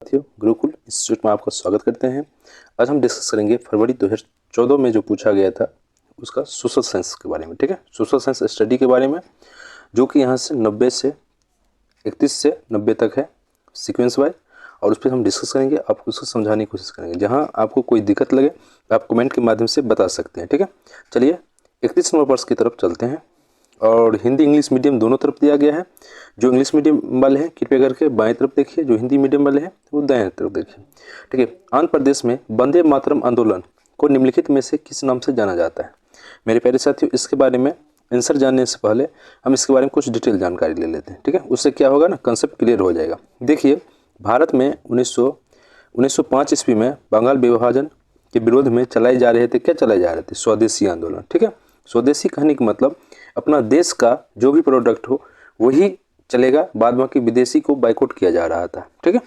साथियों, गुरुकुल इंस्टीट्यूट में आपका स्वागत करते हैं। आज हम डिस्कस करेंगे फरवरी 2014 में जो पूछा गया था उसका सोशल साइंस के बारे में। ठीक है, सोशल साइंस स्टडी के बारे में, जो कि यहाँ से 90 से 31 से 90 तक है सीक्वेंस वाइज, और उस पर हम डिस्कस करेंगे। आपको उसको समझाने की कोशिश करेंगे। जहाँ आपको कोई दिक्कत लगे आप कमेंट के माध्यम से बता सकते हैं। ठीक है, चलिए 31 नंबर प्रश्न की तरफ चलते हैं। और हिंदी इंग्लिश मीडियम दोनों तरफ दिया गया है। जो इंग्लिश मीडियम वाले हैं कृपया करके बाएं तरफ देखिए, जो हिंदी मीडियम वाले हैं वो दाएं तरफ देखिए। ठीक है, आंध्र प्रदेश में वंदे मातरम आंदोलन को निम्नलिखित में से किस नाम से जाना जाता है? मेरे प्यारे साथियों, इसके बारे में आंसर जानने से पहले हम इसके बारे में कुछ डिटेल जानकारी ले लेते हैं। ठीक है, उससे क्या होगा ना, कंसेप्ट क्लियर हो जाएगा। देखिए, भारत में 1905 ईस्वी में बंगाल विभाजन के विरोध में चलाए जा रहे थे। क्या चलाए जा रहे थे? स्वदेशी आंदोलन। ठीक है, स्वदेशी कहने का मतलब अपना देश का जो भी प्रोडक्ट हो वही चलेगा, बाद बाकी विदेशी को बाइकआउट किया जा रहा था। ठीक है,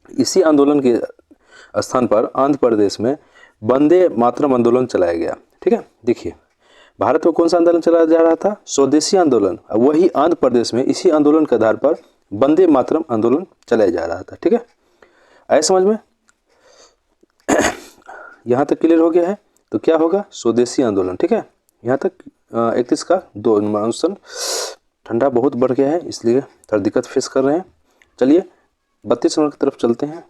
इसी आंदोलन के स्थान पर आंध्र प्रदेश में वंदे मातरम आंदोलन चलाया गया। ठीक है, देखिए भारत में कौन सा आंदोलन चलाया जा रहा था? स्वदेशी आंदोलन। वही आंध्र प्रदेश में इसी आंदोलन के आधार पर वंदे मातरम आंदोलन चलाया जा रहा था। ठीक है, आए समझ में? यहाँ तक क्लियर हो गया है? तो क्या होगा? स्वदेशी आंदोलन। ठीक है, यहाँ तक 31 का 2 मॉनसून ठंडा बहुत बढ़ गया है, इसलिए थोड़ा दिक्कत फेस कर रहे हैं। चलिए 32 नंबर की तरफ चलते हैं।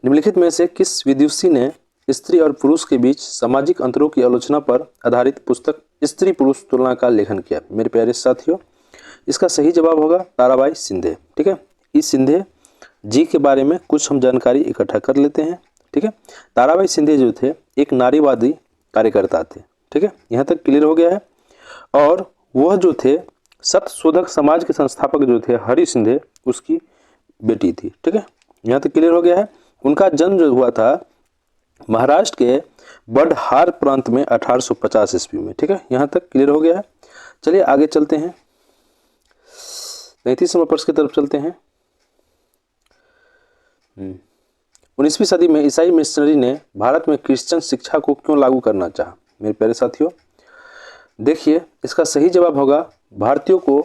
निम्नलिखित में से किस विदुषी ने स्त्री और पुरुष के बीच सामाजिक अंतरों की आलोचना पर आधारित पुस्तक स्त्री पुरुष तुलना का लेखन किया? मेरे प्यारे साथियों, इसका सही जवाब होगा ताराबाई शिंदे। ठीक है, इस शिंदे जी के बारे में कुछ हम जानकारी इकट्ठा कर लेते हैं। ठीक है, ताराबाई शिंदे जो थे एक नारीवादी कार्यकर्ता थे। ठीक है, यहाँ तक क्लियर हो गया है। और वह जो थे सत्यशोधक समाज के संस्थापक जो थे हरि शिंदे, उसकी बेटी थी। ठीक है, यहाँ तक क्लियर हो गया है। उनका जन्म जो हुआ था महाराष्ट्र के बडहार प्रांत में 1850 ईस्वी में। ठीक है, यहाँ तक क्लियर हो गया है। चलिए आगे चलते हैं, 33 नंबर प्रश्न की तरफ चलते हैं। 19वीं सदी में ईसाई मिशनरी ने भारत में क्रिश्चियन शिक्षा को क्यों लागू करना चाहा? मेरे प्यारे साथियों, देखिए इसका सही जवाब होगा भारतीयों को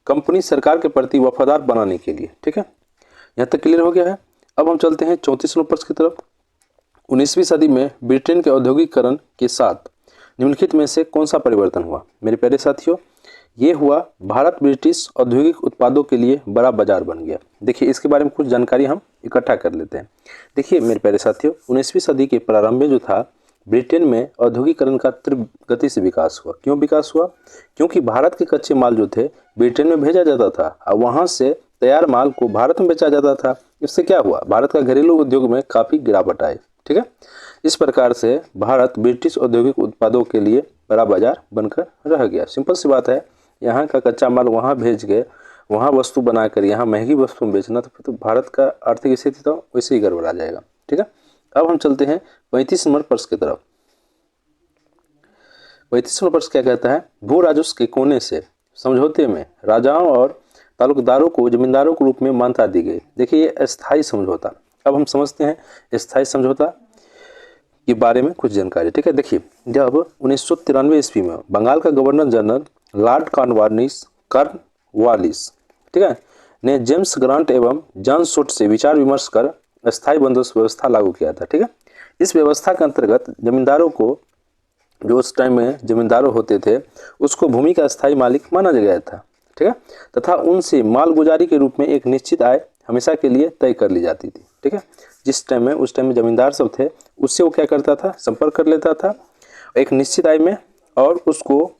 कंपनी सरकार के प्रति वफादार बनाने के लिए। ठीक है, यहाँ तक क्लियर हो गया है। अब हम चलते हैं 34 नंबर प्रश्न की तरफ। 19वीं सदी में ब्रिटेन के औद्योगिकरण के साथ निम्नलिखित में से कौन सा परिवर्तन हुआ? मेरे प्यारे साथियों, ये हुआ भारत ब्रिटिश औद्योगिक उत्पादों के लिए बड़ा बाजार बन गया। देखिए इसके बारे में कुछ जानकारी हम इकट्ठा कर लेते हैं। देखिए मेरे प्यारे साथियों, 19वीं सदी के प्रारंभ में जो था ब्रिटेन में औद्योगिकरण का तीव्र गति से विकास हुआ। क्यों विकास हुआ? क्योंकि भारत के कच्चे माल जो थे ब्रिटेन में भेजा जाता था और वहाँ से तैयार माल को भारत में बेचा जाता था। इससे क्या हुआ? भारत का घरेलू उद्योग में काफ़ी गिरावट आई। ठीक है, इस प्रकार से भारत ब्रिटिश औद्योगिक उत्पादों के लिए बड़ा बाजार बनकर रह गया। सिंपल सी बात है, यहाँ का कच्चा माल वहाँ भेज के वहाँ वस्तु बनाकर यहाँ महंगी वस्तु बेचना, तो फिर तो भारत का आर्थिक स्थिति तो वैसे ही गड़बड़ा जाएगा। ठीक है, अब हम चलते हैं 35 नंबर प्रश्न की तरफ। 35 नंबर प्रश्न क्या कहता है? भू राजस्व के कोने से समझौते में राजाओं और तालुकदारों को जमींदारों के रूप में मान्यता दी गई। देखिए ये अस्थायी समझौता। अब हम समझते हैं अस्थायी समझौता के बारे में कुछ जानकारी। ठीक है, देखिए जब 1993 ईस्वी में बंगाल का गवर्नर जनरल लॉर्ड कॉर्नवालिस ठीक है ने जेम्स ग्रांट एवं जॉन सोट से विचार विमर्श कर अस्थायी बंदोबस्त व्यवस्था लागू किया था। ठीक है, इस व्यवस्था के अंतर्गत जमींदारों को, जो उस टाइम में जमींदारों होते थे, उसको भूमि का स्थायी मालिक माना गया था। ठीक है, तथा उनसे मालगुजारी के रूप में एक निश्चित आय हमेशा के लिए तय कर ली जाती थी। ठीक है, जिस टाइम में उस टाइम में जमींदार सब थे उससे वो क्या करता था? संपर्क कर लेता था एक निश्चित आय में, और उसको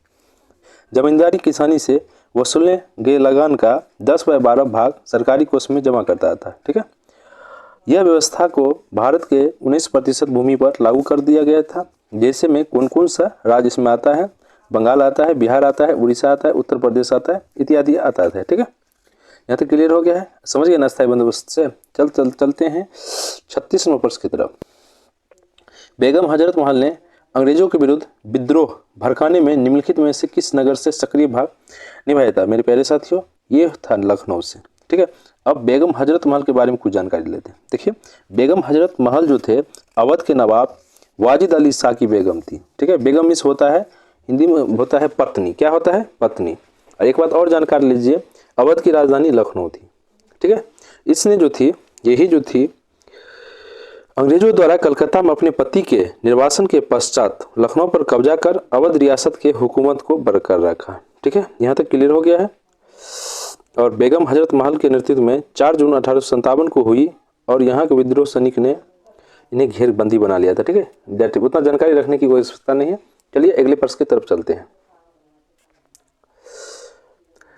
जमींदारी किसानी से वसूले गए लगान का 10/12 भाग सरकारी कोष में जमा करता था। ठीक है, यह व्यवस्था को भारत के 19% भूमि पर लागू कर दिया गया था। जैसे में कौन कौन सा राज्य इसमें आता है? बंगाल आता है, बिहार आता है, उड़ीसा आता है, उत्तर प्रदेश आता है, इत्यादि आता है। ठीक है, यहाँ तक क्लियर हो गया है? समझ गए ना अस्थायी बंदोबस्त से? चलते हैं 36 नंबर प्रश्न की तरफ। बेगम हजरत महल ने अंग्रेजों के विरुद्ध विद्रोह भड़काने में निम्नलिखित में से किस नगर से सक्रिय भाग निभाया था? मेरे प्यारे साथियों, ये था लखनऊ से। ठीक है, अब बेगम हजरत महल के बारे में कुछ जानकारी लेते हैं। देखिए बेगम हजरत महल जो थे अवध के नवाब वाजिद अली शाह की बेगम थी। ठीक है, बेगम मिस होता है हिंदी में होता है पत्नी। क्या होता है? पत्नी। और एक बात और जानकारी लीजिए, अवध की राजधानी लखनऊ थी। ठीक है। इसने जो थी, यही जो थी, अंग्रेजों द्वारा कलकत्ता में अपने पति के निर्वासन के पश्चात लखनऊ पर कब्जा कर अवध रियासत के हुकूमत को बरकरार रखा। ठीक है, यहाँ तक क्लियर हो गया है। और बेगम हजरत महल के नेतृत्व में 4 जून 1857 को हुई और यहाँ के विद्रोह सैनिक ने इन्हें घेरबंदी बना लिया था। ठीक है, उतना जानकारी रखने की कोई आवश्यकता नहीं है। चलिए अगले प्रश्न की तरफ चलते हैं।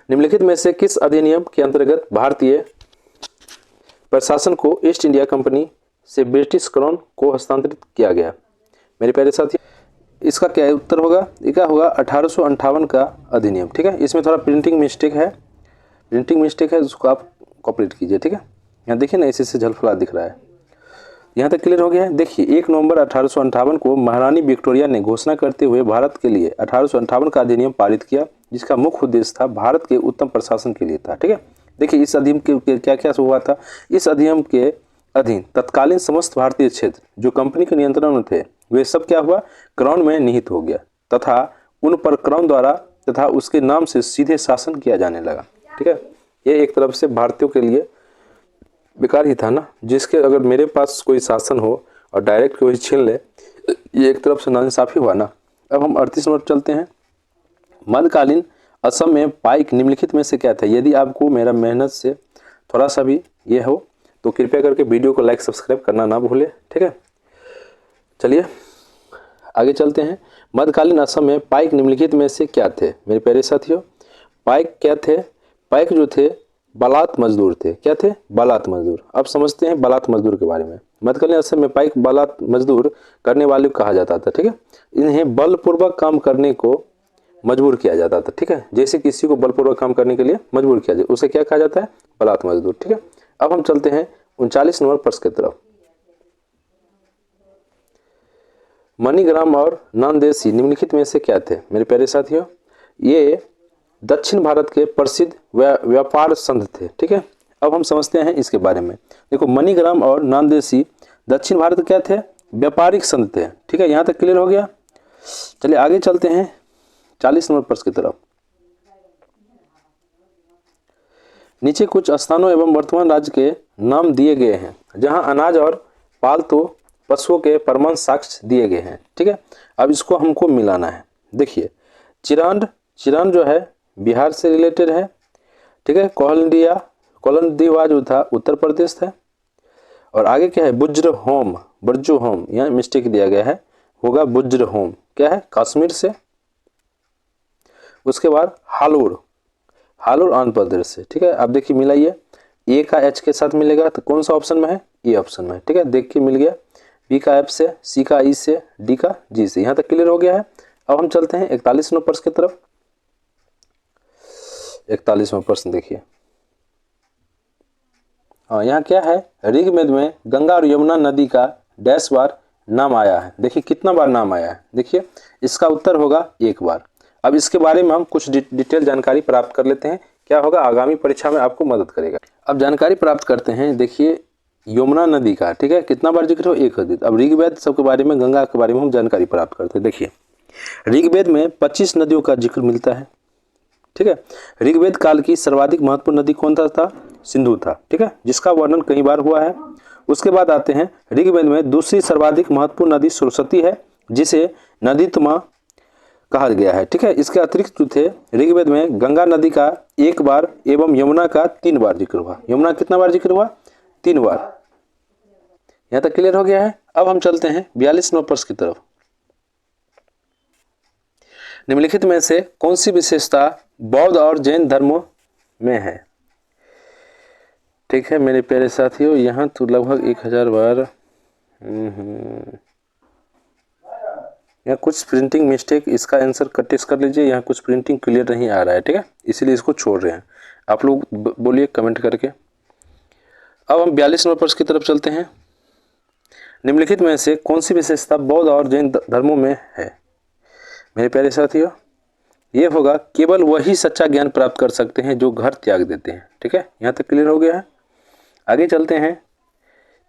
निम्नलिखित में से किस अधिनियम के अंतर्गत भारतीय प्रशासन को ईस्ट इंडिया कंपनी से ब्रिटिश क्राउन को हस्तांतरित किया गया? मेरे प्यारे साथी, इसका क्या उत्तर होगा? ये क्या होगा? 1858 का अधिनियम। ठीक है, इसमें थोड़ा प्रिंटिंग मिस्टेक है, उसको आप कॉपरेट कीजिए। ठीक है, यहाँ देखिए ना, इसी से झलफला दिख रहा है। यहाँ तक क्लियर हो गया है। देखिए 1 नवंबर 1858 को महारानी विक्टोरिया ने घोषणा करते हुए भारत के लिए 1858 का अधिनियम पारित किया, जिसका मुख्य उद्देश्य था भारत के उत्तम प्रशासन के लिए था। ठीक है, देखिए इस अधिनियम के क्या क्या हुआ था। इस अधिनियम के अधीन तत्कालीन समस्त भारतीय क्षेत्र जो कंपनी के नियंत्रण में थे, वे सब क्या हुआ? क्राउन में निहित हो गया तथा उन पर क्राउन द्वारा तथा उसके नाम से सीधे शासन किया जाने लगा। ठीक है, ये एक तरफ से भारतीयों के लिए बेकार ही था ना, जिसके अगर मेरे पास कोई शासन हो और डायरेक्ट कोई छीन ले, ये एक तरफ से नाइंसाफी हुआ ना। अब हम 38 नंबर चलते हैं। मध्यकालीन असम में पाइक निम्नलिखित में से क्या था? यदि आपको मेरा मेहनत से थोड़ा सा भी ये हो तो कृपया करके वीडियो को लाइक सब्सक्राइब करना ना भूले। ठीक है, चलिए आगे चलते हैं। मध्यकालीन असम में पाइक निम्नलिखित में से क्या थे? मेरे प्यारे साथियों, पाइक क्या थे? पाइक जो थे बालात मजदूर थे। क्या थे? बालात मजदूर। अब समझते हैं बालात मजदूर के बारे में। मध्यकालीन असम में पाइक बालात मजदूर करने वाले को कहा जाता था। ठीक है, इन्हें बलपूर्वक काम करने को मजबूर किया जाता था। ठीक है, जैसे किसी को बलपूर्वक काम करने के लिए मजबूर किया जाए, उसे क्या कहा जाता है? बालात मजदूर। ठीक है, अब हम चलते हैं 39 नंबर प्रश्न की तरफ। मणिग्राम और नानदेसी निम्नलिखित में से क्या थे? मेरे प्यारे साथियों, ये दक्षिण भारत के प्रसिद्ध व्यापार संघ थे। ठीक है, अब हम समझते हैं इसके बारे में। देखो मणिग्राम और नानदेसी दक्षिण भारत क्या थे? व्यापारिक संघ थे। ठीक है, यहाँ तक क्लियर हो गया। चलिए आगे चलते हैं 40 नंबर प्रश्न की तरफ। नीचे कुछ स्थानों एवं वर्तमान राज्य के नाम दिए गए हैं जहां अनाज और पालतू पशुओं के प्रमाण साक्ष्य दिए गए हैं। ठीक है, अब इसको हमको मिलाना है। देखिए चिरांद जो है बिहार से रिलेटेड है। ठीक है, कोलंदिया जो था उत्तर प्रदेश था। और आगे क्या है? बुर्जो होम, यहाँ मिस्टेक दिया गया है, होगा बुज्र होम। क्या है? कश्मीर से। उसके बाद हालूर आंध्र प्रदेश से। ठीक है, आप देखिए मिलाइए, ए का एच के साथ मिलेगा तो कौन सा ऑप्शन में है? ए ऑप्शन में। ठीक है, देख के मिल गया। बी का एफ से, सी का ई से, डी का जी से। यहाँ तक क्लियर हो गया है। अब हम चलते हैं 41वें प्रश्न की तरफ। 41वां प्रश्न देखिए। हाँ, यहाँ क्या है? ऋग्वेद में गंगा और यमुना नदी का डैश बार नाम आया है। देखिए कितना बार नाम आया है? देखिए इसका उत्तर होगा 1 बार। अब इसके बारे में हम कुछ डिटेल जानकारी प्राप्त कर लेते हैं, क्या होगा आगामी परीक्षा में आपको मदद करेगा। अब जानकारी प्राप्त करते हैं। देखिए यमुना नदी का, ठीक है, कितना बार जिक्र हो? 1 अधिक। अब ऋग्वेद सबके बारे में, गंगा के बारे में हम जानकारी प्राप्त करते हैं। देखिए ऋग्वेद में 25 नदियों का जिक्र मिलता है। ठीक है, ऋग्वेद काल की सर्वाधिक महत्वपूर्ण नदी कौन था? सिंधु था। ठीक है, जिसका वर्णन कई बार हुआ है। उसके बाद आते हैं ऋग्वेद में दूसरी सर्वाधिक महत्वपूर्ण नदी सरस्वती है, जिसे नदीतमा कहा गया है। ठीक है, इसके अतिरिक्त जो थे ऋग्वेद में गंगा नदी का 1 बार एवं यमुना का 3 बार जिक्र हुआ। यमुना कितना बार जिक्र हुआ? 3 बार। यहाँ तक क्लियर हो गया है। अब हम चलते हैं 42वें प्रश्न की तरफ। निम्नलिखित में से कौन सी विशेषता बौद्ध और जैन धर्मों में है? ठीक है मेरे प्यारे साथियों, यहाँ तो लगभग 1000 बार यहाँ कुछ प्रिंटिंग मिस्टेक, इसका आंसर टेस्ट कर लीजिए। यहाँ कुछ प्रिंटिंग क्लियर नहीं आ रहा है। ठीक है, इसीलिए इसको छोड़ रहे हैं। आप लोग बोलिए कमेंट करके। अब हम 42वें प्रश्न की तरफ चलते हैं। निम्नलिखित में से कौन सी विशेषता बौद्ध और जैन धर्मों में है? मेरे प्यारे साथियों, ये होगा केवल वही सच्चा ज्ञान प्राप्त कर सकते हैं जो घर त्याग देते हैं। ठीक है, यहाँ तक क्लियर हो गया है। आगे चलते हैं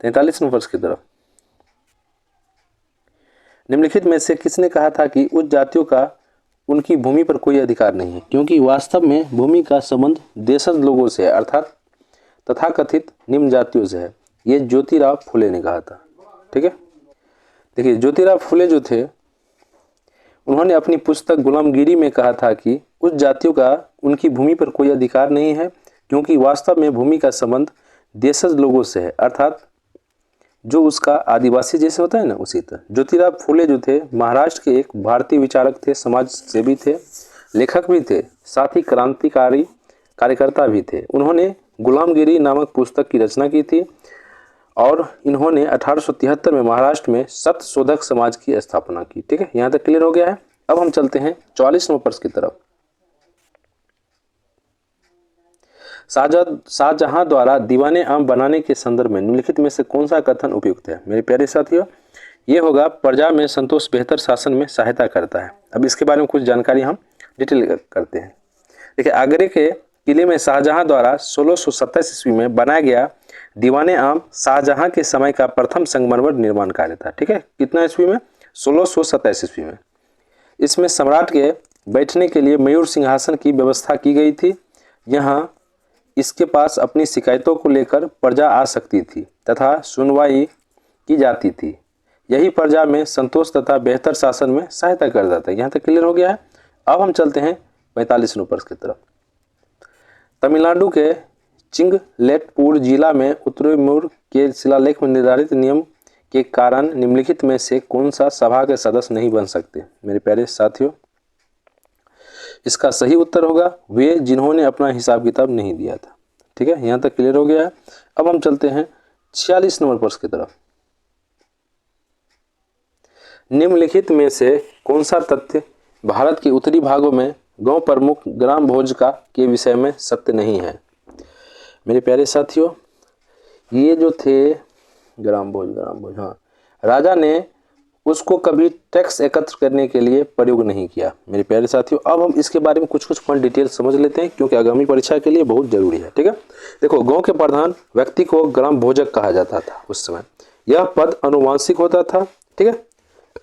43वें प्रश्न की तरफ। निम्नलिखित में से किसने कहा था कि उच्च जातियों का उनकी भूमि पर कोई अधिकार नहीं है, क्योंकि वास्तव में भूमि का संबंध देशज लोगों से अर्थात तथाकथित निम्न जातियों से है। ये ज्योतिराव फुले ने कहा था। ठीक है, देखिए ज्योतिराव फुले जो थे उन्होंने अपनी पुस्तक गुलामगिरी में कहा था कि उस जातियों का उनकी भूमि पर कोई अधिकार नहीं है, क्योंकि वास्तव में भूमि का संबंध देशज लोगों से है, अर्थात जो उसका आदिवासी जैसे होता है ना, उसी तरह। ज्योतिराव फुले जो थे महाराष्ट्र के एक भारतीय विचारक थे, समाज सेवी थे, लेखक भी थे, साथ ही क्रांतिकारी कार्यकर्ता भी थे। उन्होंने गुलामगिरी नामक पुस्तक की रचना की थी और इन्होंने 1873 में महाराष्ट्र में सत्यशोधक समाज की स्थापना की। ठीक है, यहाँ तक क्लियर हो गया है। अब हम चलते हैं 44 नंबर प्रश्न की तरफ। शाहजहां द्वारा दीवाने आम बनाने के संदर्भ में निम्नलिखित में से कौन सा कथन उपयुक्त है? मेरे प्यारे साथियों, ये होगा प्रजा में संतोष बेहतर शासन में सहायता करता है। अब इसके बारे में कुछ जानकारी हम डिटेल करते हैं। देखिए, आगरे के किले में शाहजहां द्वारा 1627 ईस्वी में बनाया गया दीवाने आम शाहजहां के समय का प्रथम संगमरमर निर्माण कार्य था। ठीक है, कितना ईस्वी में? 1627 ईस्वी में। इसमें सम्राट के बैठने के लिए मयूर सिंहासन की व्यवस्था की गई थी। यहाँ इसके पास अपनी शिकायतों को लेकर प्रजा आ सकती थी तथा सुनवाई की जाती थी। यही प्रजा में संतोष तथा बेहतर शासन में सहायता कर जाता है। यहाँ तक क्लियर हो गया है। अब हम चलते हैं 45 नंबर प्रश्न की तरफ। तमिलनाडु के चिंगलेटपुर जिला में उत्तरमूर के शिलालेख में निर्धारित नियम के कारण निम्नलिखित में से कौन सा सभा के सदस्य नहीं बन सकते? मेरे प्यारे साथियों, इसका सही उत्तर होगा वे जिन्होंने अपना हिसाब किताब नहीं दिया था। ठीक है, यहाँ तक क्लियर हो गया है। अब हम चलते हैं 46 नंबर प्रश्न की तरफ। निम्नलिखित में से कौन सा तथ्य भारत के उत्तरी भागों में गौ प्रमुख ग्राम भोज का के विषय में सत्य नहीं है? मेरे प्यारे साथियों, ये जो थे ग्राम भोज, हाँ, राजा ने उसको कभी टैक्स एकत्र करने के लिए प्रयोग नहीं किया। मेरे प्यारे साथियों, अब हम इसके बारे में कुछ पॉइंट डिटेल समझ लेते हैं, क्योंकि आगामी परीक्षा के लिए बहुत जरूरी है। ठीक है, देखो, गांव के प्रधान व्यक्ति को ग्राम भोजक कहा जाता था उस समय। यह पद अनुवांशिक होता था। ठीक है,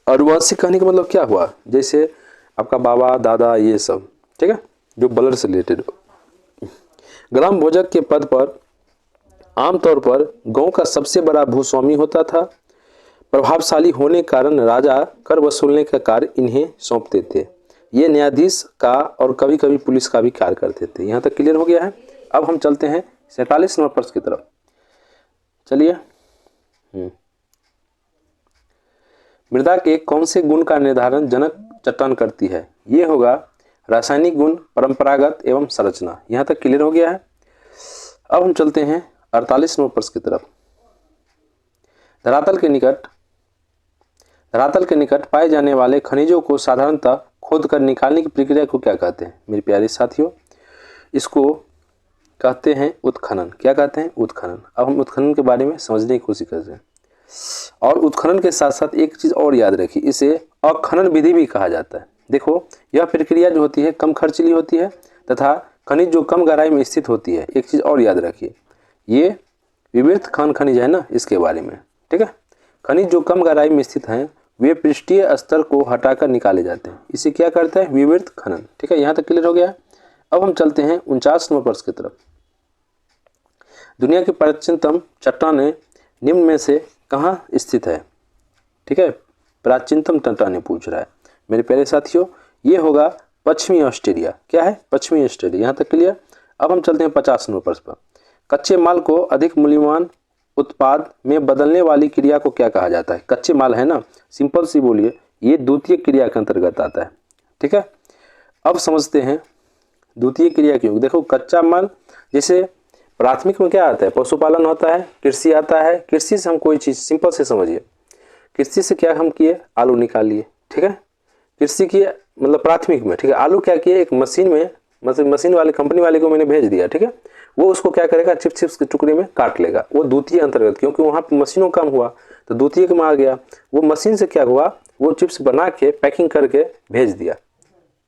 अनुवांशिक कहने का मतलब क्या हुआ? जैसे आपका बाबा दादा ये सब, ठीक है, जो ब्लड से रिलेटेड हो। ग्राम भोजक के पद पर आमतौर पर गांव का सबसे बड़ा भूस्वामी होता था। प्रभावशाली होने के कारण राजा कर वसूलने का कार्य इन्हें सौंपते थे। ये न्यायाधीश का और कभी कभी पुलिस का भी कार्य करते थे। यहाँ तक क्लियर हो गया है। अब हम चलते हैं 47 नंबर प्रश्न की तरफ। चलिए, मृदा के कौन से गुण का निर्धारण जनक चट्टान करती है? ये होगा रासायनिक गुण, परंपरागत एवं संरचना। यहाँ तक क्लियर हो गया है। अब हम चलते हैं 48 नंबर प्रश्न की तरफ। धरातल के निकट पाए जाने वाले खनिजों को साधारणतः खोदकर निकालने की प्रक्रिया को क्या कहते हैं? मेरे प्यारे साथियों, इसको कहते हैं उत्खनन। क्या कहते हैं? उत्खनन। अब हम उत्खनन के बारे में समझने की कोशिश करते हैं। और उत्खनन के साथ साथ एक चीज और याद रखिए, इसे अखनन विधि भी कहा जाता है। देखो, यह प्रक्रिया जो होती है कम खर्चीली होती है तथा खनिज जो कम गहराई में स्थित होती है। एक चीज और याद रखिए, ये विवृत खान खनिज है ना, इसके बारे में। ठीक है, खनिज जो कम गहराई में स्थित हैं वे पृष्ठीय स्तर को हटाकर निकाले जाते हैं। इसे क्या करते हैं? विवृत खनन। ठीक है, यहाँ तक क्लियर हो गया। अब हम चलते हैं 49 नंबर प्रश्न की तरफ। दुनिया की प्राचीनतम चट्टानें निम्न में से कहाँ स्थित है? ठीक है, प्राचीनतम चट्टानें पूछ रहा है। मेरे प्यारे साथियों, ये होगा पश्चिमी ऑस्ट्रेलिया। क्या है? पश्चिमी ऑस्ट्रेलिया। यहाँ तक क्लियर। अब हम चलते हैं 50 नंबर प्रश्न पर। कच्चे माल को अधिक मूल्यवान उत्पाद में बदलने वाली क्रिया को क्या कहा जाता है? कच्चे माल है ना, सिंपल सी बोलिए, ये द्वितीय क्रिया के अंतर्गत आता है। ठीक है, अब समझते हैं द्वितीय क्रिया क्यों। देखो, कच्चा माल जैसे प्राथमिक में क्या आता है? पशुपालन होता है, कृषि आता है। कृषि से हम कोई चीज सिंपल से समझिए, कृषि से क्या हम किए? आलू निकाल लिए। ठीक है, कृषि की मतलब प्राथमिक में। ठीक है, आलू क्या किए? एक मशीन में, मतलब मशीन वाले कंपनी वाले को मैंने भेज दिया। ठीक है, वो उसको क्या करेगा? चिप्स के टुकड़े में काट लेगा। वो द्वितीय अंतर्गत, क्योंकि वहाँ पे मशीनों कम हुआ तो द्वितीय में आ गया। वो मशीन से क्या हुआ? वो चिप्स बना के पैकिंग करके भेज दिया।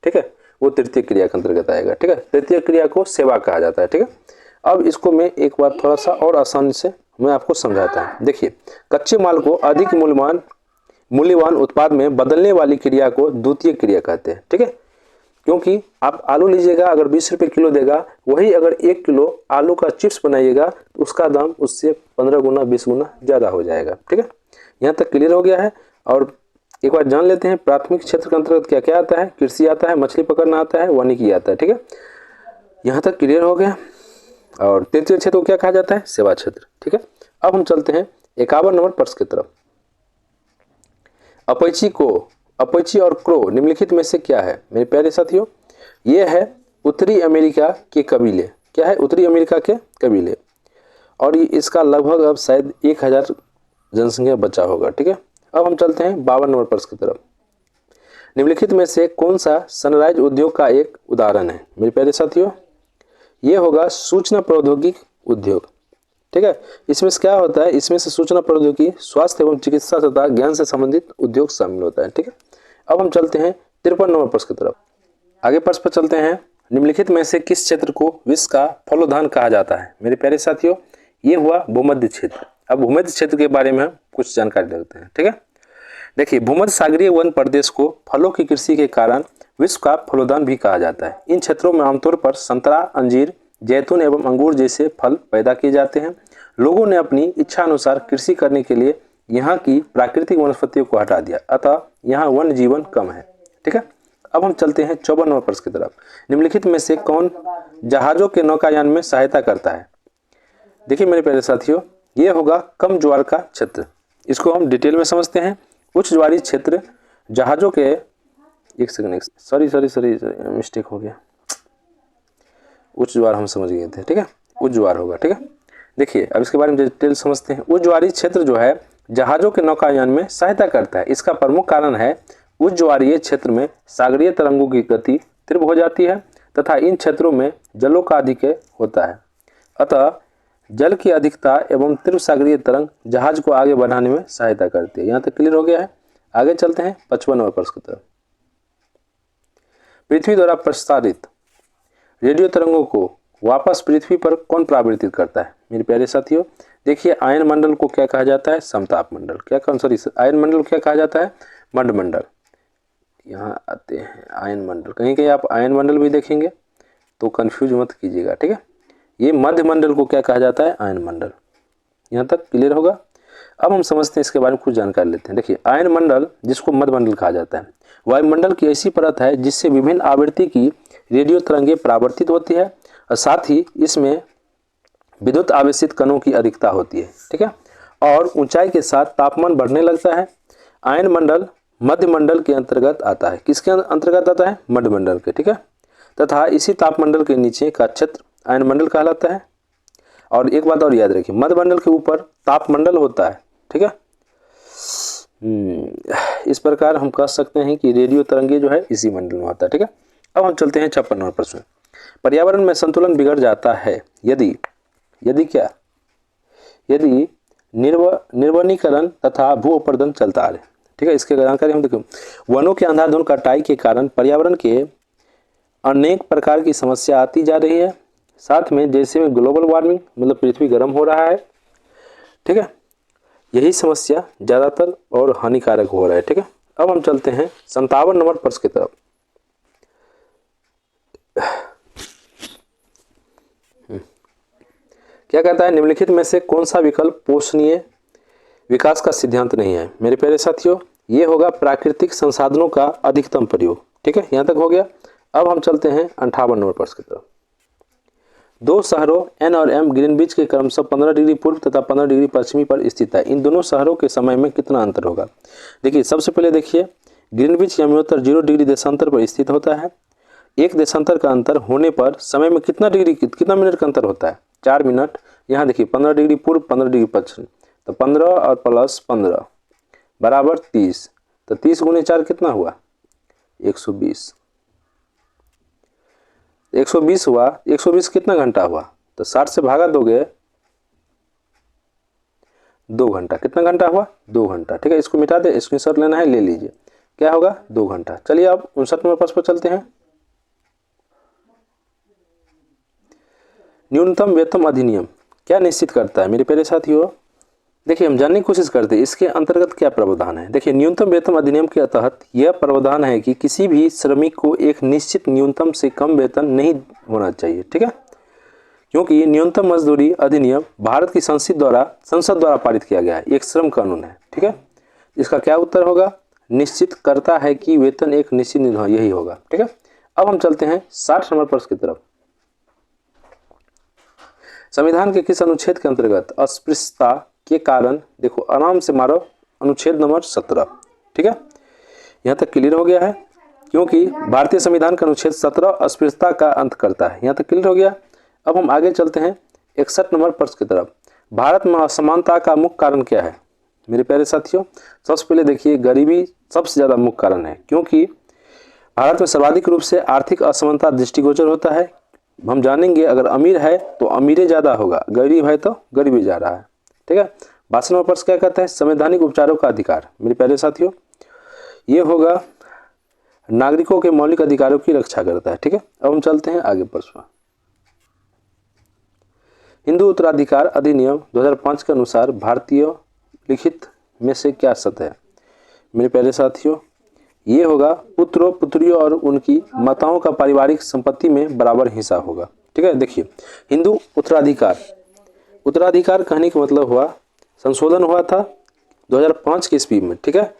ठीक है, वो तृतीय क्रिया के अंतर्गत आएगा। ठीक है, तृतीय क्रिया को सेवा कहा जाता है। ठीक है, अब इसको मैं एक बार थोड़ा सा और आसानी से मैं आपको समझाता हूँ। देखिए, कच्चे माल को अधिक मूल्यवान उत्पाद में बदलने वाली क्रिया को द्वितीय क्रिया कहते हैं। ठीक है, क्योंकि आप आलू लीजिएगा, अगर 20 रुपये किलो देगा, वही अगर 1 किलो आलू का चिप्स बनाइएगा तो उसका दाम उससे 15 गुना 20 गुना ज़्यादा हो जाएगा। ठीक है, यहाँ तक क्लियर हो गया है। और एक बार जान लेते हैं प्राथमिक क्षेत्र के अंतर्गत क्या क्या आता है। कृषि आता है, मछली पकड़ना आता है, वानिकी आता है। ठीक है, यहाँ तक क्लियर हो गया। और तृतीय क्षेत्र को क्या कहा जाता है? सेवा क्षेत्र। ठीक है, अब हम चलते हैं 51 नंबर प्रश्न की तरफ। अपैची और क्रो निम्नलिखित में से क्या है? मेरे प्यारे साथियों, ये है उत्तरी अमेरिका के कबीले। क्या है? उत्तरी अमेरिका के कबीले। और ये इसका लगभग अब शायद 1000 जनसंख्या बचा होगा। ठीक है, अब हम चलते हैं 52 नंबर प्रश्न की तरफ। निम्नलिखित में से कौन सा सनराइज उद्योग का एक उदाहरण है? मेरे प्यारे साथियों, ये होगा सूचना प्रौद्योगिकी उद्योग। ठीक है, इसमें से क्या होता है? इसमें से सूचना प्रौद्योगिकी, स्वास्थ्य एवं चिकित्सा तथा ज्ञान से संबंधित उद्योग शामिल होता है। ठीक है, अब हम चलते हैं 53 नंबर प्रश्न की तरफ। आगे प्रश्न पर चलते हैं। निम्नलिखित में से किस क्षेत्र को विश्व का फलोद्यान कहा जाता है? मेरे प्यारे साथियों, ये हुआ भूमध्य क्षेत्र। अब भूमध्य क्षेत्र के बारे में कुछ जानकारी लेते हैं। ठीक है, देखिए, भूमध्य सागरीय वन प्रदेश को फलों की कृषि के कारण विश्व का फलोद्यान भी कहा जाता है। इन क्षेत्रों में आमतौर पर संतरा, अंजीर, जैतून एवं अंगूर जैसे फल पैदा किए जाते हैं। लोगों ने अपनी इच्छा अनुसार कृषि करने के लिए यहाँ की प्राकृतिक वनस्पतियों को हटा दिया, अतः यहाँ वन जीवन कम है। ठीक है, अब हम चलते हैं 54 नंबर प्रश्न की तरफ। निम्नलिखित में से कौन जहाजों के नौकायान में सहायता करता है? देखिए मेरे प्यारे साथियों, ये होगा कम ज्वार का क्षेत्र। इसको हम डिटेल में समझते हैं। उच्च ज्वारीय क्षेत्र जहाजों के सॉरी मिस्टेक हो गया। उच्च ज्वार हम समझ गए थे। ठीक है, उच्च ज्वार होगा। ठीक है, देखिए अब इसके बारे में डिटेल समझते हैं। उच्च ज्वारीय क्षेत्र जो है जहाजों के नौकायान में सहायता करता है। इसका प्रमुख कारण है उच्च ज्वारीय क्षेत्र में सागरीय तरंगों की गति तीव्र हो जाती है तथा इन क्षेत्रों में जलों का अधिक होता है, अतः जल की अधिकता एवं तीव्र सागरीय तरंग जहाज को आगे बढ़ाने में सहायता करती है। यहाँ तक क्लियर हो गया है। आगे चलते हैं 55 नंबर प्रश्न की तरफ। पृथ्वी द्वारा प्रसारित रेडियो तरंगों को वापस पृथ्वी पर कौन परावर्तित करता है? मेरे प्यारे साथियों, देखिए आयन मंडल को क्या कहा जाता है? समताप मंडल। आयन मंडल को क्या कहा जाता है? मंडल। यहाँ आते हैं आयन मंडल। कहीं कहीं आप आयन मंडल भी देखेंगे तो कंफ्यूज मत कीजिएगा। ठीक है, ये मध्य मंडल को क्या कहा जाता है? आयन मंडल। यहाँ तक क्लियर होगा। अब हम समझते हैं इसके बारे में कुछ जानकारी लेते हैं। देखिए, आयन मंडल जिसको मध्य मंडल कहा जाता है, वायुमंडल की ऐसी परत है जिससे विभिन्न आवृत्ति की रेडियो तरंगें परावर्तित होती है और साथ ही इसमें विद्युत आवेशित कणों की अधिकता होती है। ठीक है, और ऊंचाई के साथ तापमान बढ़ने लगता है। आयन मंडल मध्य मंडल के अंतर्गत आता है। किसके अंतर्गत आता है? मध्य मंडल के। ठीक है, तथा इसी तापमंडल के नीचे का क्षेत्र आयन मंडल कहलाता है। और एक बात और याद रखिए, मध्य मंडल के ऊपर तापमंडल होता है। ठीक है, इस प्रकार हम कह सकते हैं कि रेडियो तरंगे जो है इसी मंडल में होता है। ठीक है, अब हम चलते हैं 56 नंबर प्रश्न। पर्यावरण में संतुलन बिगड़ जाता है यदि निर्वनीकरण तथा भू अपरदन चलता रहे। ठीक है, इसके जानकारी हम देखें। वनों के अंधाधुंध कटाई के कारण पर्यावरण के अनेक प्रकार की समस्या आती जा रही है। साथ में जैसे में ग्लोबल वार्मिंग मतलब पृथ्वी गर्म हो रहा है। ठीक है, यही समस्या ज़्यादातर और हानिकारक हो रहा है। ठीक है, अब हम चलते हैं 57 नंबर प्रश्न की तरफ। क्या कहता है? निम्नलिखित में से कौन सा विकल्प पोषणीय विकास का सिद्धांत नहीं है? मेरे प्यारे साथियों, ये होगा प्राकृतिक संसाधनों का अधिकतम प्रयोग। ठीक है, यहाँ तक हो गया। अब हम चलते हैं 58 नंबर प्रश्न की तरफ। दो शहरों एन और एम ग्रीनविच के क्रमशः 15 डिग्री पूर्व तथा 15 डिग्री पश्चिमी पर स्थित है। इन दोनों शहरों के समय में कितना अंतर होगा? देखिए, सबसे पहले देखिए, ग्रीनविच यमोत्तर 0 डिग्री देशांतर पर स्थित होता है। एक देशांतर का अंतर होने पर समय में कितना मिनट का अंतर होता है? 4 मिनट। यहाँ देखिए 15 डिग्री पूर्व 15 डिग्री पश्चिम, तो 15 और प्लस 15 बराबर 30। तो 30 गुने 4 कितना हुआ? 120। 120 हुआ। 120 कितना घंटा हुआ? तो 60 से भागा दोगे 2 घंटा। कितना घंटा हुआ? 2 घंटा। ठीक है, इसको मिटा दे, स्क्रीनशॉट लेना है ले लीजिए। क्या होगा? 2 घंटा। चलिए अब 59 नंबर प्रश्न पर चलते हैं। न्यूनतम वेतन अधिनियम क्या निश्चित करता है? मेरे प्यारे साथियों, देखिए हम जानने की कोशिश करते हैं इसके अंतर्गत क्या प्रावधान है। देखिए न्यूनतम वेतन अधिनियम के तहत यह प्रावधान है कि किसी भी श्रमिक को एक निश्चित न्यूनतम से कम वेतन नहीं होना चाहिए, ठीक है, क्योंकि ये न्यूनतम मजदूरी अधिनियम भारत की संसद द्वारा पारित किया गया है, एक श्रम कानून है, ठीक है। इसका क्या उत्तर होगा, निश्चित करता है कि वेतन एक निश्चित यही होगा, ठीक है। अब हम चलते हैं 60 नंबर प्रश्न की तरफ। संविधान के किस अनुच्छेद के अंतर्गत अस्पृश्यता के कारण, देखो आराम से मारो, अनुच्छेद नंबर 17, ठीक है, यहाँ तक क्लियर हो गया है, क्योंकि भारतीय संविधान का अनुच्छेद 17 अस्पृश्यता का अंत करता है। यहाँ तक क्लियर हो गया। अब हम आगे चलते हैं 61 नंबर प्रश्न की तरफ। भारत में असमानता का मुख्य कारण क्या है मेरे प्यारे साथियों। सबसे पहले देखिए गरीबी सबसे ज़्यादा मुख्य कारण है, क्योंकि भारत में सर्वाधिक रूप से आर्थिक असमानता दृष्टिगोचर होता है। हम जानेंगे अगर अमीर है तो अमीरे ज़्यादा होगा, गरीब है तो गरीबी जा रहा है, ठीक है। 62 नंबर प्रश्न क्या कहता है, संवैधानिक उपचारों का अधिकार मेरे प्यारे साथियों ये होगा नागरिकों के मौलिक अधिकारों की रक्षा करता है, ठीक है। अब हम चलते हैं आगे प्रश्न। हिंदू उत्तराधिकार अधिनियम 2005 के अनुसार भारतीय लिखित में से क्या सत्य है मेरे प्यारे साथियों, ये होगा पुत्रों पुत्रियों और उनकी माताओं का पारिवारिक संपत्ति में बराबर हिस्सा होगा, ठीक है। देखिए हिंदू उत्तराधिकार कहने का मतलब हुआ संशोधन हुआ था 2005 की ईस्वी में, ठीक है,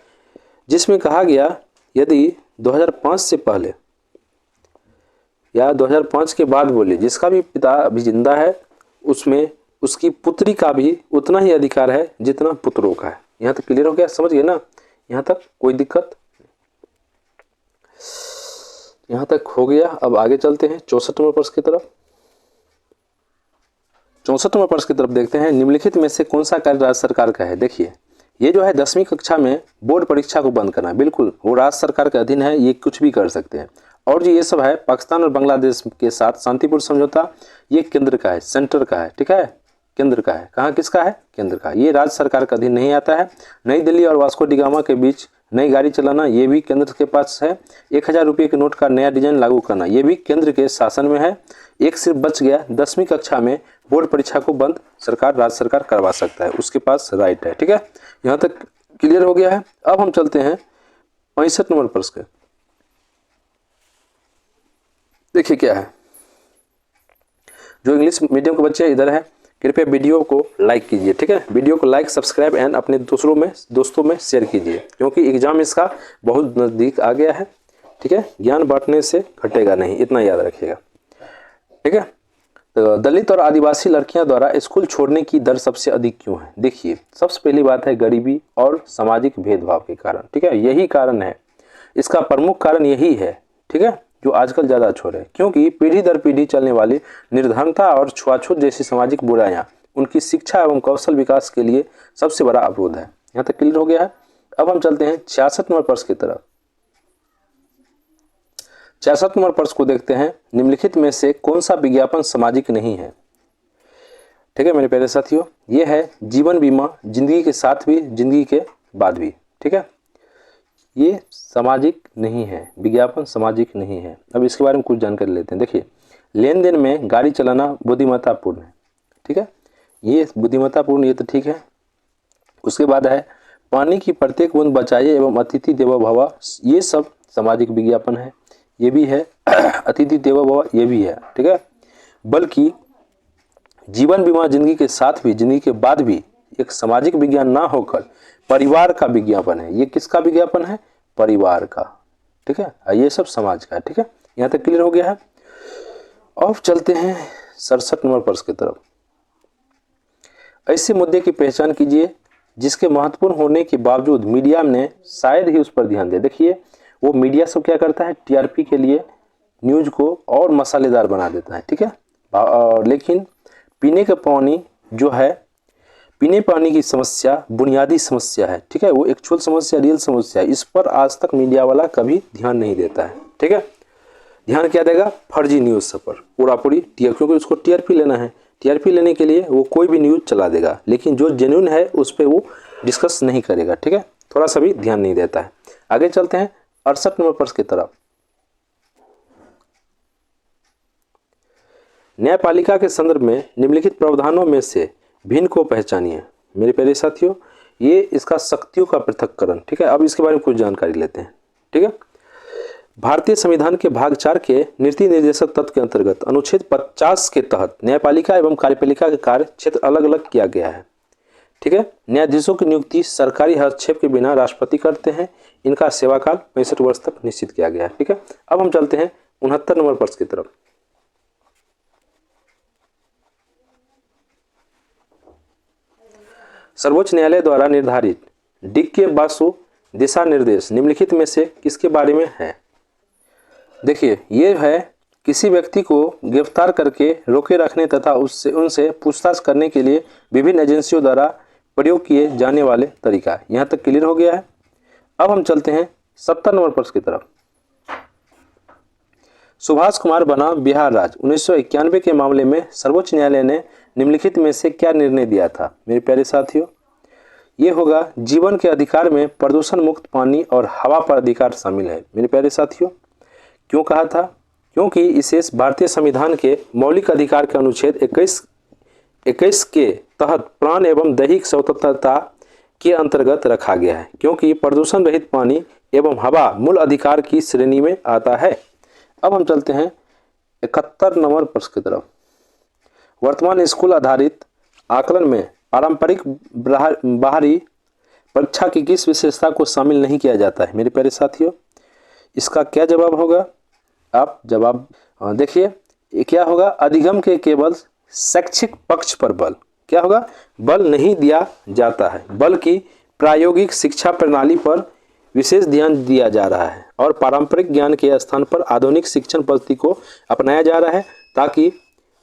जिसमें कहा गया यदि 2005 से पहले या 2005 के बाद बोले जिसका भी पिता अभी जिंदा है उसमें उसकी पुत्री का भी उतना ही अधिकार है जितना पुत्रों का है। यहाँ तक क्लियर हो गया, समझ गए ना, यहाँ तक कोई दिक्कत, यहाँ तक हो गया। अब आगे चलते हैं 64 नंबर प्रश्न की तरफ। 64 नंबर प्रश्न की तरफ देखते हैं, निम्नलिखित में से कौन सा कार्य राज्य सरकार का है। देखिए ये जो है 10वीं कक्षा में बोर्ड परीक्षा को बंद करना, बिल्कुल वो राज्य सरकार के अधीन है, ये कुछ भी कर सकते हैं। और जो ये सब है पाकिस्तान और बांग्लादेश के साथ शांतिपूर्ण समझौता, ये केंद्र का है, सेंटर का है, ठीक है, केंद्र का है। कहाँ किसका है, केंद्र का। ये राज्य सरकार के अधीन नहीं आता है। नई दिल्ली और वास्को डी गामा के बीच नई गाड़ी चलाना, ये भी केंद्र के पास है। 1000 रुपये के नोट का नया डिजाइन लागू करना, ये भी केंद्र के शासन में है। एक सिर्फ बच गया, 10वीं कक्षा में बोर्ड परीक्षा को बंद राज्य सरकार करवा सकता है, उसके पास राइट है, ठीक है। यहाँ तक क्लियर हो गया है। अब हम चलते हैं 65 नंबर प्रश्न। देखिए क्या है, जो इंग्लिश मीडियम के बच्चे इधर है कृपया वीडियो को लाइक कीजिए, ठीक है, वीडियो को लाइक सब्सक्राइब एंड अपने दोस्तों में शेयर कीजिए, क्योंकि एग्जाम इसका बहुत नज़दीक आ गया है, ठीक है। ज्ञान बांटने से घटेगा नहीं, इतना याद रखिएगा, ठीक है। तो दलित और आदिवासी लड़कियां द्वारा स्कूल छोड़ने की दर सबसे अधिक क्यों है। देखिए सबसे पहली बात है गरीबी और सामाजिक भेदभाव के कारण, ठीक है, यही कारण है, इसका प्रमुख कारण यही है, ठीक है, जो आजकल ज़्यादा छोड़े, क्योंकि पीढ़ी दर पीढ़ी चलने वाली निर्धनता और छुआछूत जैसी सामाजिक बुराइयां उनकी शिक्षा एवं कौशल विकास के लिए सबसे बड़ा अवरोध है। यहाँ तक क्लियर हो गया है। अब हम चलते हैं 66 नंबर प्रश्न की तरफ। 66 नंबर प्रश्न को देखते हैं, निम्नलिखित में से कौन सा विज्ञापन सामाजिक नहीं है। ठीक है मेरे प्यारे साथियों, ये है जीवन बीमा, जिंदगी के साथ भी जिंदगी के बाद भी, ठीक है, ये सामाजिक नहीं है, विज्ञापन सामाजिक नहीं है। अब इसके बारे में कुछ जानकारी लेते हैं। देखिए लेन देन में गाड़ी चलाना बुद्धिमत्तापूर्ण है, ठीक है, ये बुद्धिमत्तापूर्ण, ये तो ठीक है। उसके बाद है पानी की प्रत्येक बूंद बचाइए एवं अतिथि देवो भव, ये सब सामाजिक विज्ञापन है, ये भी है। अतिथि देवो भव ये भी है, ठीक है। बल्कि जीवन बीमा जिंदगी के साथ भी जिंदगी के बाद भी एक सामाजिक विज्ञान ना होकर परिवार का विज्ञापन है। ये किसका विज्ञापन है, परिवार का, ठीक है, ये सब समाज का है, ठीक है। यहाँ तक क्लियर हो गया है। अब चलते हैं 67 नंबर प्रश्न की तरफ। ऐसे मुद्दे की पहचान कीजिए जिसके महत्वपूर्ण होने के बावजूद मीडिया ने शायद ही उस पर ध्यान दे। देखिए वो मीडिया सब क्या करता है, टीआरपी के लिए न्यूज को और मसालेदार बना देता है, ठीक है, लेकिन पीने का पानी जो है, पीने पानी की समस्या बुनियादी समस्या है, ठीक है, वो एक्चुअल समस्या, रियल समस्या है, इस पर आज तक मीडिया वाला कभी ध्यान नहीं देता है, ठीक है। ध्यान क्या देगा, फर्जी न्यूज़ सब पर पूरा पूरी, क्योंकि उसको टीआरपी लेना है, टीआरपी लेने के लिए वो कोई भी न्यूज़ चला देगा, लेकिन जो जेन्युइन है उस पर वो डिस्कस नहीं करेगा, ठीक है, थोड़ा सा भी ध्यान नहीं देता है। आगे चलते हैं 68 नंबर प्रश्न की तरफ। न्यायपालिका के संदर्भ में निम्नलिखित प्रावधानों में से भिन्न को पहचानिए। मेरे प्यारे साथियों, ये इसका शक्तियों का पृथक्करण। ठीक है, अब इसके बारे में कुछ जानकारी लेते हैं। ठीक है, भारतीय संविधान के भाग 4 के नीति निर्देशक तत्व के अंतर्गत अनुच्छेद 50 के तहत न्यायपालिका एवं कार्यपालिका के कार्य क्षेत्र अलग अलग किया गया है। ठीक है, न्यायाधीशों की नियुक्ति सरकारी हस्तक्षेप के बिना राष्ट्रपति करते हैं। इनका सेवाकाल 65 वर्ष तक निश्चित किया गया है। ठीक है, अब हम चलते हैं 69 नंबर प्रश्न की तरफ। सर्वोच्च न्यायालय द्वारा निर्धारित डिक्के बासु दिशा निर्देश निम्नलिखित में से किसके बारे में है? देखिए, ये है किसी व्यक्ति को गिरफ्तार करके रोके रखने तथा उनसे पूछताछ करने के लिए विभिन्न एजेंसियों द्वारा प्रयोग किए जाने वाले तरीका। यहाँ तक क्लियर हो गया है। अब हम चलते हैं 70 नंबर प्रश्न की तरफ। सुभाष कुमार बनाम बिहार राज्य 1991 के मामले में सर्वोच्च न्यायालय ने निम्नलिखित में से क्या निर्णय दिया था? मेरे प्यारे साथियों, ये होगा जीवन के अधिकार में प्रदूषण मुक्त पानी और हवा पर अधिकार शामिल है। मेरे प्यारे साथियों, क्यों कहा था? क्योंकि इसे भारतीय संविधान के मौलिक अधिकार के अनुच्छेद 21 के तहत प्राण एवं दैहिक स्वतंत्रता के अंतर्गत रखा गया है, क्योंकि प्रदूषण रहित पानी एवं हवा मूल अधिकार की श्रेणी में आता है। अब हम चलते हैं 71 नंबर प्रश्न की तरफ। वर्तमान स्कूल आधारित आकलन में पारंपरिक बाहरी परीक्षा की किस विशेषता को शामिल नहीं किया जाता है? मेरे प्यारे साथियों, इसका क्या जवाब होगा? आप जवाब देखिए, क्या होगा? अधिगम के केवल शैक्षिक पक्ष पर बल क्या होगा? बल नहीं दिया जाता है, बल्कि प्रायोगिक शिक्षा प्रणाली पर विशेष ध्यान दिया जा रहा है और पारंपरिक ज्ञान के स्थान पर आधुनिक शिक्षण पद्धति को अपनाया जा रहा है, ताकि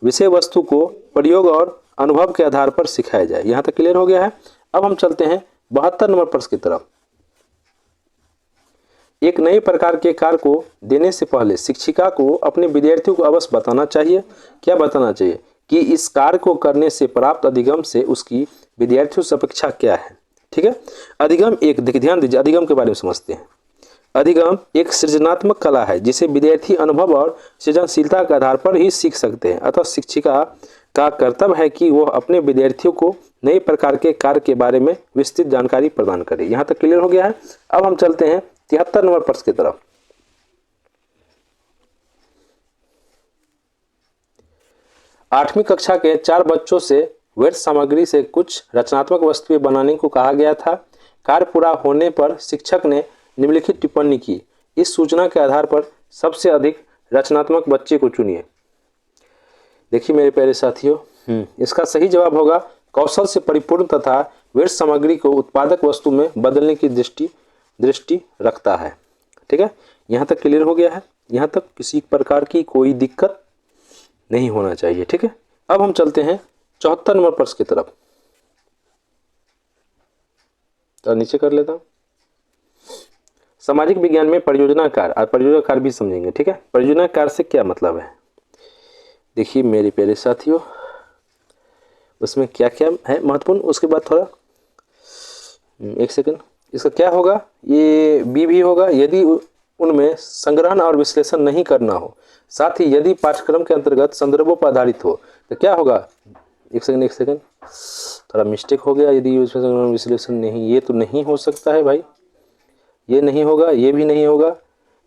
विषय वस्तु को प्रयोग और अनुभव के आधार पर सिखाया जाए। यहाँ तक क्लियर हो गया है। अब हम चलते हैं 72 नंबर प्रश्न की तरफ। एक नए प्रकार के कार्य को देने से पहले शिक्षिका को अपने विद्यार्थियों को अवश्य बताना चाहिए। क्या बताना चाहिए? कि इस कार्य को करने से प्राप्त अधिगम से उसकी विद्यार्थियों से अपेक्षा क्या है। ठीक है, अधिगम एक, देखिए ध्यान दीजिए, अधिगम के बारे में समझते हैं। अधिगम एक सृजनात्मक कला है जिसे विद्यार्थी अनुभव और सृजनशीलता के आधार पर ही सीख सकते हैं। अतः शिक्षिका का कर्तव्य है कि वो अपने विद्यार्थियों को नए प्रकार के कार्य के बारे में विस्तृत जानकारी प्रदान करे। यहाँ तक क्लियर हो गया है। अब हम चलते हैं 73 नंबर प्रश्न की तरफ। आठवीं कक्षा के 4 बच्चों से व्यर्थ सामग्री से कुछ रचनात्मक वस्तुएं बनाने को कहा गया था। कार्य पूरा होने पर शिक्षक ने निम्नलिखित टिप्पणी की। इस सूचना के आधार पर सबसे अधिक रचनात्मक बच्चे को चुनिए। देखिए मेरे प्यारे साथियों, इसका सही जवाब होगा कौशल से परिपूर्ण तथा व्यर्थ सामग्री को उत्पादक वस्तु में बदलने की दृष्टि रखता है। ठीक है, यहाँ तक क्लियर हो गया है। यहाँ तक किसी प्रकार की कोई दिक्कत नहीं होना चाहिए। ठीक है, अब हम चलते हैं 74 नंबर प्रश्न की तरफ। तो नीचे कर लेता हूं। सामाजिक विज्ञान में परियोजना कार्य, और परियोजना कार्य भी समझेंगे। ठीक है, परियोजना कार्य से क्या मतलब है? देखिए मेरे प्यारे साथियों, उसमें क्या क्या है महत्वपूर्ण, उसके बाद थोड़ा एक सेकंड, इसका क्या होगा? ये बी भी होगा यदि उनमें संग्रहण और विश्लेषण नहीं करना हो, साथ ही यदि पाठ्यक्रम के अंतर्गत संदर्भों पर आधारित हो तो क्या होगा? एक सेकंड, थोड़ा मिस्टेक हो गया। यदि उसमें विश्लेषण नहीं, ये तो नहीं हो सकता है भाई, ये नहीं होगा, ये भी नहीं होगा।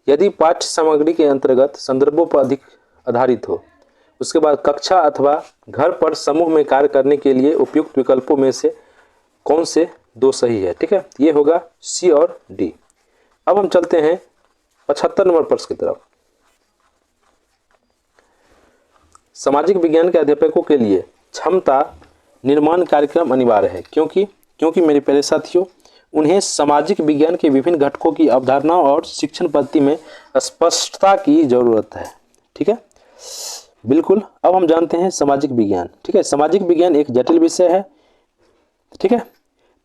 यदि पाठ्य सामग्री के अंतर्गत संदर्भों पर अधिक आधारित हो, उसके बाद कक्षा अथवा घर पर समूह में कार्य करने के लिए उपयुक्त विकल्पों में से कौन से 2 सही है? ठीक है, ये होगा सी और डी। अब हम चलते हैं 75 नंबर प्रश्न की तरफ। सामाजिक विज्ञान के अध्यापकों के लिए क्षमता निर्माण कार्यक्रम अनिवार्य है। क्योंकि मेरे प्यारे साथियों, उन्हें सामाजिक विज्ञान के विभिन्न घटकों की अवधारणाओं और शिक्षण पद्धति में स्पष्टता की जरूरत है। ठीक है, बिल्कुल। अब हम जानते हैं सामाजिक विज्ञान। ठीक है, सामाजिक विज्ञान एक जटिल विषय है। ठीक है,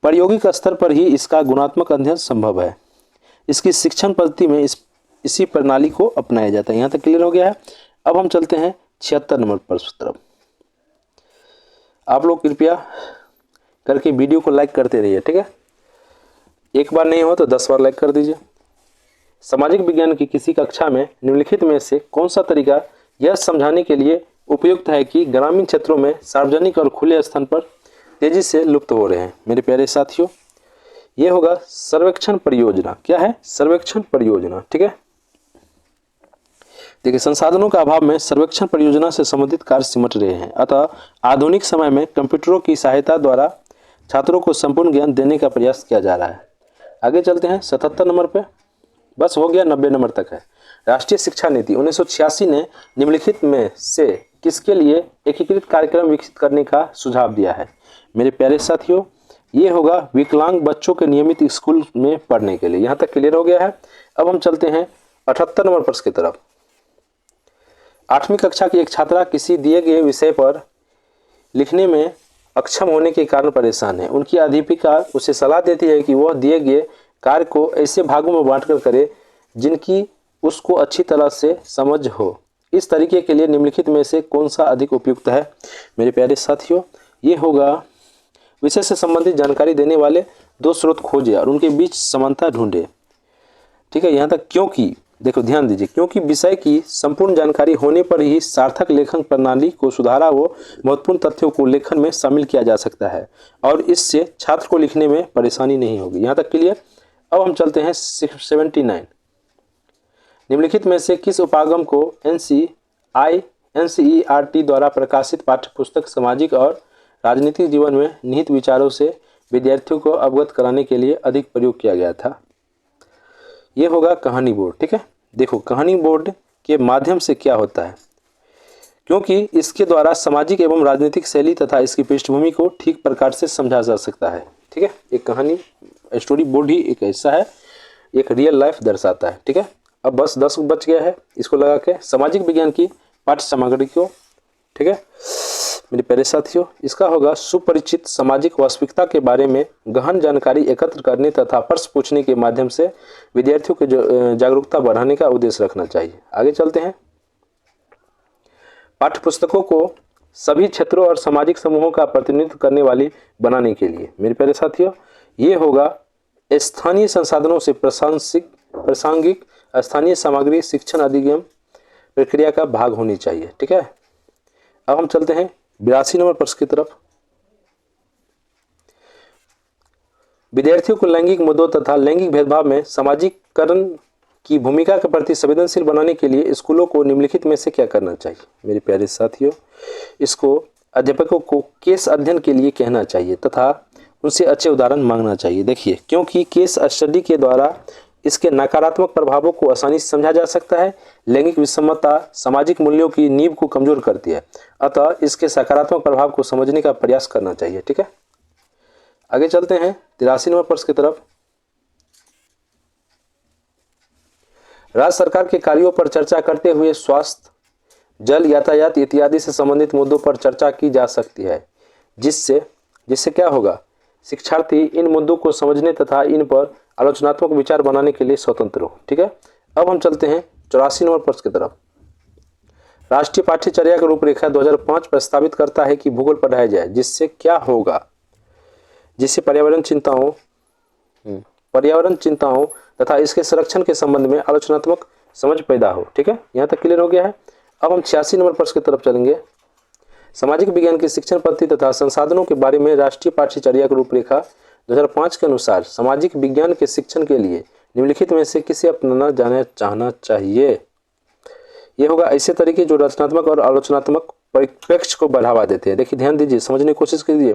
प्रायोगिक स्तर पर ही इसका गुणात्मक अध्ययन संभव है। इसकी शिक्षण पद्धति में इसी प्रणाली को अपनाया जाता है। यहाँ तक क्लियर हो गया है। अब हम चलते हैं 76 नंबर प्रश्न की तरफ। आप लोग कृपया करके वीडियो को लाइक करते रहिए। ठीक है, एक बार नहीं हो तो 10 बार लाइक कर दीजिए। सामाजिक विज्ञान की किसी कक्षा में निम्नलिखित में से कौन सा तरीका यह समझाने के लिए उपयुक्त है कि ग्रामीण क्षेत्रों में सार्वजनिक और खुले स्थान पर तेजी से लुप्त हो रहे हैं मेरे प्यारे साथियों। ये होगा सर्वेक्षण परियोजना। क्या है? सर्वेक्षण परियोजना। ठीक है, देखिए संसाधनों का अभाव में सर्वेक्षण परियोजना से संबंधित कार्य सिमट रहे हैं, अतः आधुनिक समय में कंप्यूटरों की सहायता द्वारा छात्रों को संपूर्ण ज्ञान देने का प्रयास किया जा रहा है। आगे चलते हैं 77 नंबर पे, बस हो गया, 90 नंबर तक है। राष्ट्रीय शिक्षा नीति 1986 ने निम्नलिखित में से किसके लिए एकीकृत कार्यक्रम विकसित करने का सुझाव दिया है? मेरे प्यारे साथियों, ये होगा विकलांग बच्चों के नियमित स्कूल में पढ़ने के लिए। यहाँ तक क्लियर हो गया है। अब हम चलते हैं 78 नंबर प्रश्न की तरफ। 8वीं कक्षा की एक छात्रा किसी दिए गए विषय पर लिखने में अक्षम होने के कारण परेशान है। उनकी अध्यापिका उसे सलाह देती है कि वह दिए गए कार्य को ऐसे भागों में बांटकर करे जिनकी उसको अच्छी तरह से समझ हो। इस तरीके के लिए निम्नलिखित में से कौन सा अधिक उपयुक्त है? मेरे प्यारे साथियों, ये होगा विषय से संबंधित जानकारी देने वाले दो स्रोत खोजे और उनके बीच समानता ढूंढे। ठीक है, यहाँ तक क्योंकि देखो ध्यान दीजिए, क्योंकि विषय की संपूर्ण जानकारी होने पर ही सार्थक लेखन प्रणाली को सुधारा व महत्वपूर्ण तथ्यों को लेखन में शामिल किया जा सकता है और इससे छात्र को लिखने में परेशानी नहीं होगी। यहाँ तक क्लियर। अब हम चलते हैं 79। निम्नलिखित में से किस उपागम को NCERT द्वारा प्रकाशित पाठ्यपुस्तक सामाजिक और राजनीतिक जीवन में निहित विचारों से विद्यार्थियों को अवगत कराने के लिए अधिक प्रयोग किया गया था? ये होगा कहानी बोर्ड। ठीक है, देखो कहानी बोर्ड के माध्यम से क्या होता है, क्योंकि इसके द्वारा सामाजिक एवं राजनीतिक शैली तथा इसकी पृष्ठभूमि को ठीक प्रकार से समझा जा सकता है। ठीक है, एक कहानी स्टोरी बोर्ड ही एक ऐसा है, एक रियल लाइफ दर्शाता है। ठीक है, अब बस 10 बच गया है, इसको लगा के सामाजिक विज्ञान की पाठ्य सामग्री को। ठीक है मेरे प्यारे साथियों, इसका होगा सुपरिचित सामाजिक वास्तविकता के बारे में गहन जानकारी एकत्र करने तथा प्रश्न पूछने के माध्यम से विद्यार्थियों की जागरूकता बढ़ाने का उद्देश्य रखना चाहिए। आगे चलते हैं। पाठ्यपुस्तकों को सभी क्षेत्रों और सामाजिक समूहों का प्रतिनिधित्व करने वाली बनाने के लिए मेरे प्यारे साथियों, ये होगा स्थानीय संसाधनों से प्रासंगिक स्थानीय सामग्री शिक्षण अधिगम प्रक्रिया का भाग होनी चाहिए। ठीक है, अब हम चलते हैं 82 नंबर प्रश्न की तरफ। विद्यार्थियों को लैंगिक मुद्दों तथा लैंगिक भेदभाव में सामाजिकरण की भूमिका के प्रति संवेदनशील बनाने के लिए स्कूलों को निम्नलिखित में से क्या करना चाहिए? मेरे प्यारे साथियों, इसको अध्यापकों को केस अध्ययन के लिए कहना चाहिए तथा उनसे अच्छे उदाहरण मांगना चाहिए। देखिए, क्योंकि केस स्टडी के द्वारा इसके नकारात्मक प्रभावों को आसानी से समझा जा सकता है। लैंगिक विषमता सामाजिक मूल्यों की नींव को कमजोर करती है, अतः इसके सकारात्मक प्रभाव को समझने का प्रयास करना चाहिए। ठीक है, आगे चलते हैं 83 नंबर प्रश्न की तरफ। राज्य सरकार के कार्यों पर चर्चा करते हुए स्वास्थ्य, जल, यातायात इत्यादि से संबंधित मुद्दों पर चर्चा की जा सकती है, जिससे क्या होगा, शिक्षार्थी इन मुद्दों को समझने तथा इन पर आलोचनात्मक विचार बनाने के लिए स्वतंत्र हो। ठीक है, अब हम चलते हैं 84 नंबर प्रश्न की तरफ। राष्ट्रीय पाठ्यचर्या की रूपरेखा 2005 प्रस्तावित करता है कि भूगोल पढ़ाया जाए, जिससे क्या होगा, जिससे पर्यावरण चिंताओं तथा इसके संरक्षण के संबंध में आलोचनात्मक समझ पैदा हो। ठीक है, यहाँ तक क्लियर हो गया है। अब हम 86 नंबर प्रश्न की तरफ चलेंगे। सामाजिक विज्ञान की शिक्षण पद्धति तथा संसाधनों के बारे में राष्ट्रीय पाठ्यचर्या की रूपरेखा 2005 के अनुसार सामाजिक विज्ञान के शिक्षण के लिए निम्नलिखित में से किसे अपनाना चाहना चाहिए? यह होगा ऐसे तरीके जो रचनात्मक और आलोचनात्मक परिप्रेक्ष्य को बढ़ावा देते हैं। देखिए ध्यान दीजिए, समझने की कोशिश कीजिए,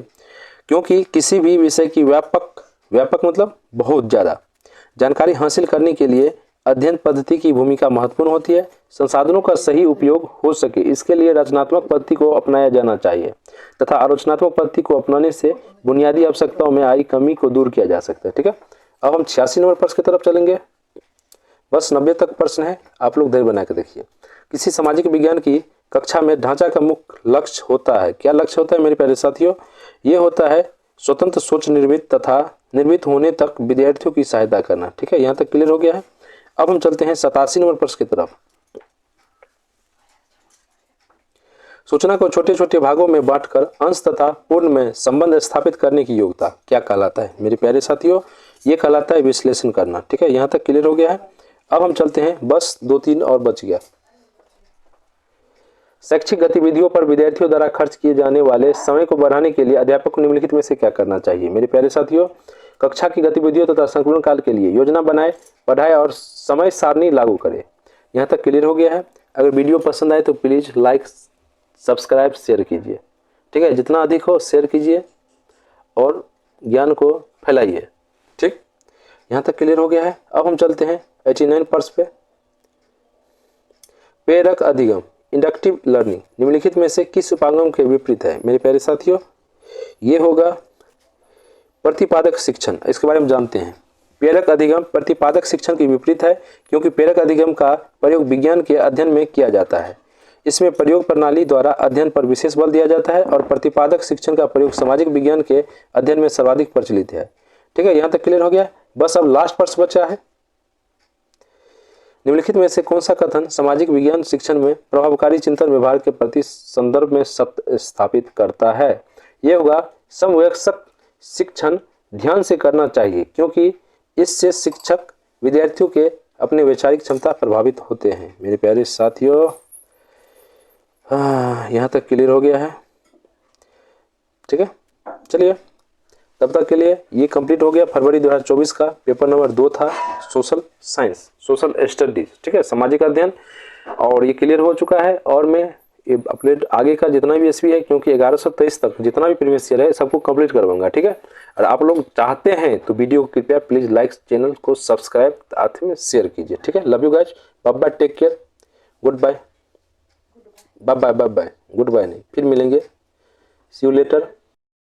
क्योंकि किसी भी विषय की व्यापक मतलब बहुत ज़्यादा जानकारी हासिल करने के लिए अध्ययन पद्धति की भूमिका महत्वपूर्ण होती है। संसाधनों का सही उपयोग हो सके, इसके लिए रचनात्मक पद्धति को अपनाया जाना चाहिए तथा आलोचनात्मक पद्धति को अपनाने से बुनियादी आवश्यकताओं में आई कमी को दूर किया जा सकता है। ठीक है, अब हम 86 नंबर प्रश्न की तरफ चलेंगे। बस 90 तक प्रश्न है, आप लोग धैर्य बना के देखिए। किसी सामाजिक विज्ञान की कक्षा में ढांचा का मुख्य लक्ष्य होता है। क्या लक्ष्य होता है मेरे प्यारे साथियों? ये होता है स्वतंत्र सोच निर्मित होने तक विद्यार्थियों की सहायता करना। ठीक है, यहाँ तक क्लियर हो गया है। अब हम चलते हैं 87 नंबर प्रश्न की तरफ। सूचना को छोटे छोटे भागों में बांटकर अंश तथा पूर्ण में संबंध स्थापित करने की योग्यता क्या कहलाता है? मेरे प्यारे साथियों, ये कहलाता है विश्लेषण करना। ठीक है, यहाँ तक क्लियर हो गया है। अब हम चलते हैं, बस 2-3 और बच गया। शैक्षिक गतिविधियों पर विद्यार्थियों द्वारा खर्च किए जाने वाले समय को बढ़ाने के लिए अध्यापक को निम्नलिखित में से क्या करना चाहिए। मेरे प्यारे साथियों, कक्षा की गतिविधियों तथा संपूर्ण काल के लिए योजना बनाए, पढ़ाए और समय सारणी लागू करें। यहाँ तक क्लियर हो गया है। अगर वीडियो पसंद आए तो प्लीज़ लाइक, सब्सक्राइब, शेयर कीजिए। ठीक है, जितना अधिक हो शेयर कीजिए और ज्ञान को फैलाइए। ठीक, यहाँ तक क्लियर हो गया है। अब हम चलते हैं 89 पर्स पे। प्रेरक अधिगम, इंडक्टिव लर्निंग, निम्नलिखित में से किस उपागम के विपरीत है। मेरे प्यारे साथियों, ये होगा प्रतिपादक शिक्षण। इसके बारे में जानते हैं। प्रेरक अधिगम प्रतिपादक शिक्षण के विपरीत है, क्योंकि प्रेरक अधिगम का प्रयोग विज्ञान के अध्ययन में किया जाता है। इसमें प्रयोग प्रणाली द्वारा अध्ययन पर विशेष बल दिया जाता है और प्रतिपादक शिक्षण का प्रयोग सामाजिक विज्ञान के अध्ययन में सर्वाधिक प्रचलित है। ठीक है, यहाँ तक क्लियर हो गया। बस अब लास्ट पर्स बचा है। निम्नलिखित में से कौन सा कथन सामाजिक विज्ञान शिक्षण में प्रभावकारी चिंतन व्यवहार के प्रति संदर्भ में सत्य स्थापित करता है। यह होगा समवयस्क शिक्षण ध्यान से करना चाहिए, क्योंकि इससे शिक्षक विद्यार्थियों के अपने वैचारिक क्षमता प्रभावित होते हैं। मेरे प्यारे साथियों, यहाँ तक क्लियर हो गया है। ठीक है, चलिए तब तक के लिए ये कंप्लीट हो गया फरवरी 2024 का पेपर नंबर 2 था सोशल साइंस, सोशल स्टडीज। ठीक है, सामाजिक अध्ययन, और ये क्लियर हो चुका है। और मैं ये अपडेट आगे का जितना भी एसवी है, क्योंकि 1123 तक जितना भी प्रीवियस ईयर है सबको कंप्लीट करवाऊंगा। ठीक है, और आप लोग चाहते हैं तो वीडियो को कृपया प्लीज लाइक, चैनल को सब्सक्राइब, साथ में शेयर कीजिए। ठीक है, love you guys, bye bye, take care, goodbye, bye bye, bye bye, goodbye नहीं, फिर मिलेंगे, सी यू लेटर।